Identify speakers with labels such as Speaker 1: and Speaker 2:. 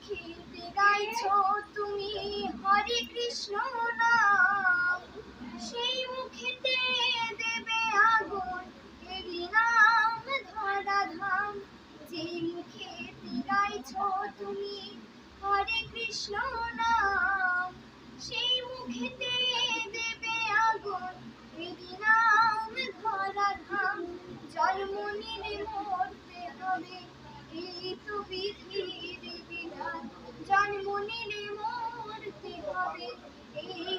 Speaker 1: মুখেতে গাইছো তুমি হরে কৃষ্ণ নাম, সেই মুখেতে দেবে আগুন এরি নাম ধরাধাম। যেই মুখেতে গাইছো তুমি হরে কৃষ্ণ নাম, সেই মুখেতে দেবে আগুন এরি নাম ধরাধাম। জন্ম নিলে মরতে হবে এই তো বিধির বিধান, জন্ম নিলে মরতে হবে এই